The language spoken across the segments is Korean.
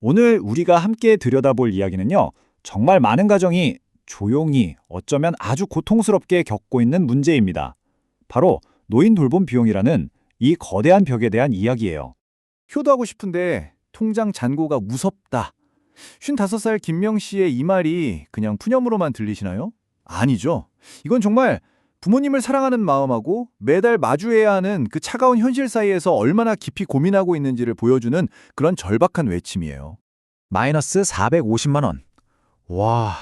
오늘 우리가 함께 들여다볼 이야기는요, 정말 많은 가정이 조용히 어쩌면 아주 고통스럽게 겪고 있는 문제입니다. 바로 노인 돌봄 비용이라는 이 거대한 벽에 대한 이야기예요. 효도하고 싶은데 통장 잔고가 무섭다. 55살 김명 씨의 이 말이 그냥 푸념으로만 들리시나요? 아니죠. 이건 정말 부모님을 사랑하는 마음하고 매달 마주해야 하는 그 차가운 현실 사이에서 얼마나 깊이 고민하고 있는지를 보여주는 그런 절박한 외침이에요. 마이너스 450만 원. 와,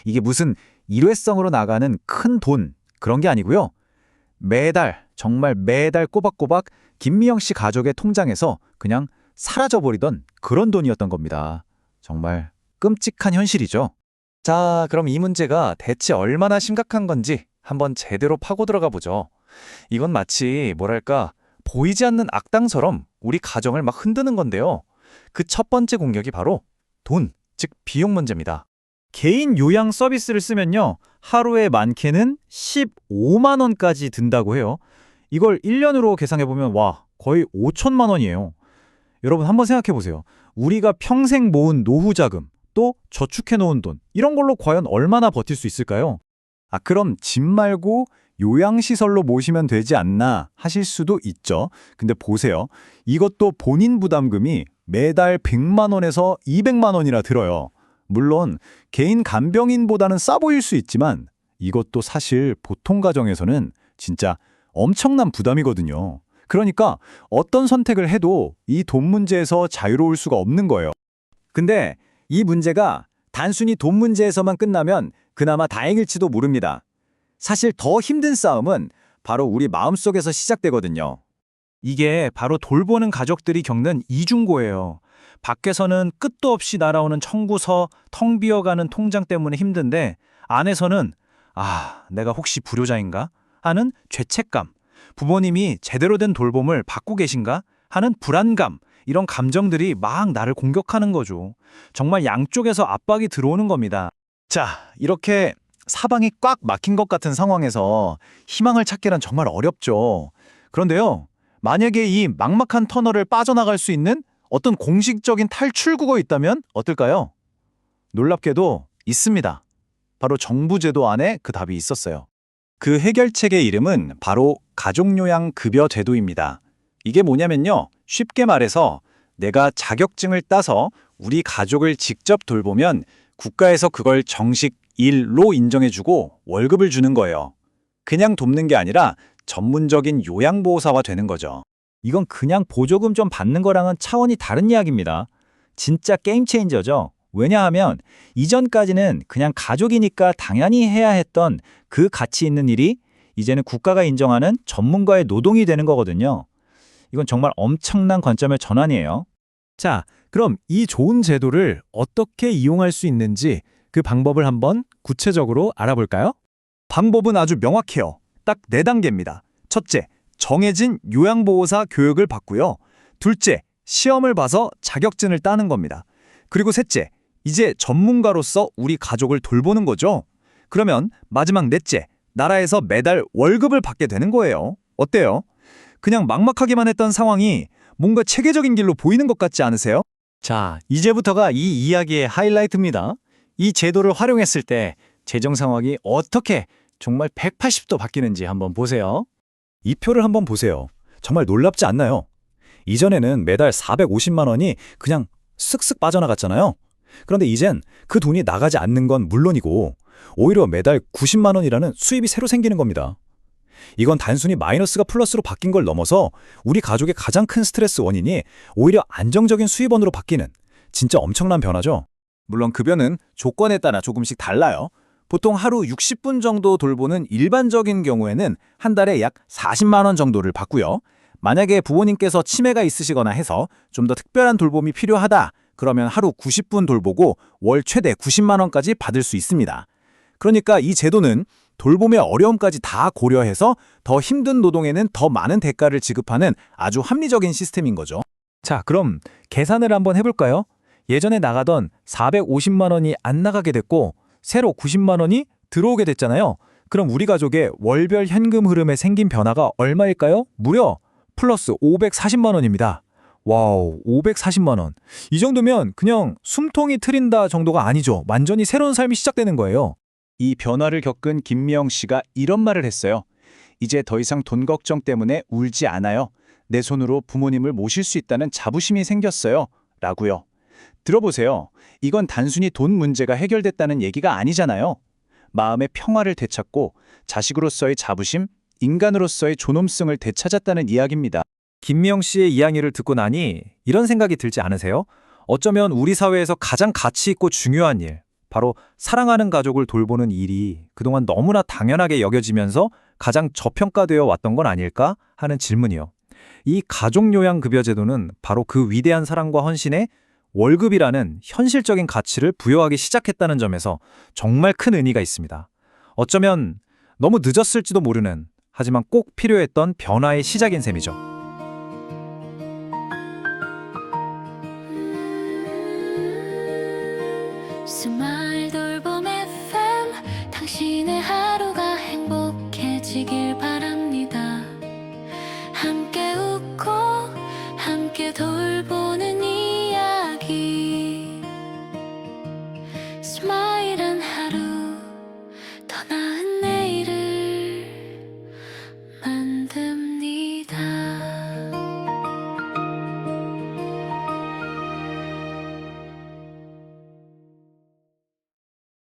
이게 무슨 일회성으로 나가는 큰 돈, 그런 게 아니고요. 매달, 정말 매달 꼬박꼬박 김미영 씨 가족의 통장에서 그냥 사라져버리던 그런 돈이었던 겁니다. 정말 끔찍한 현실이죠. 자, 그럼 이 문제가 대체 얼마나 심각한 건지 한번 제대로 파고 들어가 보죠. 이건 마치 뭐랄까 보이지 않는 악당처럼 우리 가정을 막 흔드는 건데요. 그 첫 번째 공격이 바로 돈, 즉 비용 문제입니다. 개인 요양 서비스를 쓰면요, 하루에 많게는 15만 원까지 든다고 해요. 이걸 1년으로 계산해보면 와, 거의 5천만 원이에요. 여러분 한번 생각해 보세요. 우리가 평생 모은 노후 자금, 또 저축해 놓은 돈, 이런 걸로 과연 얼마나 버틸 수 있을까요? 그럼 집 말고 요양시설로 모시면 되지 않나 하실 수도 있죠. 근데 보세요. 이것도 본인 부담금이 매달 100만 원에서 200만 원이나 들어요. 물론 개인 간병인보다는 싸 보일 수 있지만 이것도 사실 보통 가정에서는 진짜 엄청난 부담이거든요. 그러니까 어떤 선택을 해도 이 돈 문제에서 자유로울 수가 없는 거예요. 근데 이 문제가 단순히 돈 문제에서만 끝나면 그나마 다행일지도 모릅니다. 사실 더 힘든 싸움은 바로 우리 마음속에서 시작되거든요. 이게 바로 돌보는 가족들이 겪는 이중고예요. 밖에서는 끝도 없이 날아오는 청구서, 텅 비어가는 통장 때문에 힘든데 안에서는 내가 혹시 불효자인가? 하는 죄책감, 부모님이 제대로 된 돌봄을 받고 계신가? 하는 불안감, 이런 감정들이 막 나를 공격하는 거죠. 정말 양쪽에서 압박이 들어오는 겁니다. 자, 이렇게 사방이 꽉 막힌 것 같은 상황에서 희망을 찾기란 정말 어렵죠. 그런데요, 만약에 이 막막한 터널을 빠져나갈 수 있는 어떤 공식적인 탈출구가 있다면 어떨까요? 놀랍게도 있습니다. 바로 정부 제도 안에 그 답이 있었어요. 그 해결책의 이름은 바로 가족요양급여 제도입니다. 이게 뭐냐면요, 쉽게 말해서 내가 자격증을 따서 우리 가족을 직접 돌보면 국가에서 그걸 정식 일로 인정해주고 월급을 주는 거예요. 그냥 돕는 게 아니라 전문적인 요양보호사가 되는 거죠. 이건 그냥 보조금 좀 받는 거랑은 차원이 다른 이야기입니다. 진짜 게임 체인저죠. 왜냐하면 이전까지는 그냥 가족이니까 당연히 해야 했던 그 가치 있는 일이 이제는 국가가 인정하는 전문가의 노동이 되는 거거든요. 이건 정말 엄청난 관점의 전환이에요. 자, 그럼 이 좋은 제도를 어떻게 이용할 수 있는지 그 방법을 한번 구체적으로 알아볼까요? 방법은 아주 명확해요. 딱 4단계입니다. 첫째, 정해진 요양보호사 교육을 받고요. 둘째, 시험을 봐서 자격증을 따는 겁니다. 그리고 셋째, 이제 전문가로서 우리 가족을 돌보는 거죠. 그러면 마지막 넷째, 나라에서 매달 월급을 받게 되는 거예요. 어때요? 그냥 막막하기만 했던 상황이 뭔가 체계적인 길로 보이는 것 같지 않으세요? 자, 이제부터가 이 이야기의 하이라이트입니다. 이 제도를 활용했을 때 재정 상황이 어떻게 정말 180도 바뀌는지 한번 보세요. 이 표를 한번 보세요. 정말 놀랍지 않나요? 이전에는 매달 450만 원이 그냥 쓱쓱 빠져나갔잖아요. 그런데 이젠 그 돈이 나가지 않는 건 물론이고 오히려 매달 90만 원이라는 수입이 새로 생기는 겁니다. 이건 단순히 마이너스가 플러스로 바뀐 걸 넘어서 우리 가족의 가장 큰 스트레스 원인이 오히려 안정적인 수입원으로 바뀌는 진짜 엄청난 변화죠. 물론 급여는 조건에 따라 조금씩 달라요. 보통 하루 60분 정도 돌보는 일반적인 경우에는 한 달에 약 40만 원 정도를 받고요. 만약에 부모님께서 치매가 있으시거나 해서 좀 더 특별한 돌봄이 필요하다, 그러면 하루 90분 돌보고 월 최대 90만 원까지 받을 수 있습니다. 그러니까 이 제도는 돌봄의 어려움까지 다 고려해서 더 힘든 노동에는 더 많은 대가를 지급하는 아주 합리적인 시스템인 거죠. 자, 그럼 계산을 한번 해볼까요? 예전에 나가던 450만 원이 안 나가게 됐고 새로 90만 원이 들어오게 됐잖아요. 그럼 우리 가족의 월별 현금 흐름에 생긴 변화가 얼마일까요? 무려 플러스 540만 원입니다. 와우, 540만 원. 이 정도면 그냥 숨통이 트인다 정도가 아니죠. 완전히 새로운 삶이 시작되는 거예요. 이 변화를 겪은 김미영 씨가 이런 말을 했어요. 이제 더 이상 돈 걱정 때문에 울지 않아요. 내 손으로 부모님을 모실 수 있다는 자부심이 생겼어요. 라고요. 들어보세요. 이건 단순히 돈 문제가 해결됐다는 얘기가 아니잖아요. 마음의 평화를 되찾고 자식으로서의 자부심, 인간으로서의 존엄성을 되찾았다는 이야기입니다. 김미영 씨의 이야기를 듣고 나니 이런 생각이 들지 않으세요? 어쩌면 우리 사회에서 가장 가치 있고 중요한 일, 바로 사랑하는 가족을 돌보는 일이 그동안 너무나 당연하게 여겨지면서 가장 저평가되어 왔던 건 아닐까 하는 질문이요. 이 가족요양급여 제도는 바로 그 위대한 사랑과 헌신에 월급이라는 현실적인 가치를 부여하기 시작했다는 점에서 정말 큰 의미가 있습니다. 어쩌면 너무 늦었을지도 모르는, 하지만 꼭 필요했던 변화의 시작인 셈이죠. 스마일 돌봄 FM 당신의 하루가 행복해지길 바랍니다. 함께 웃고 함께 돌보는 이야기 스마일한 하루 더 나은 내일을 만듭니다.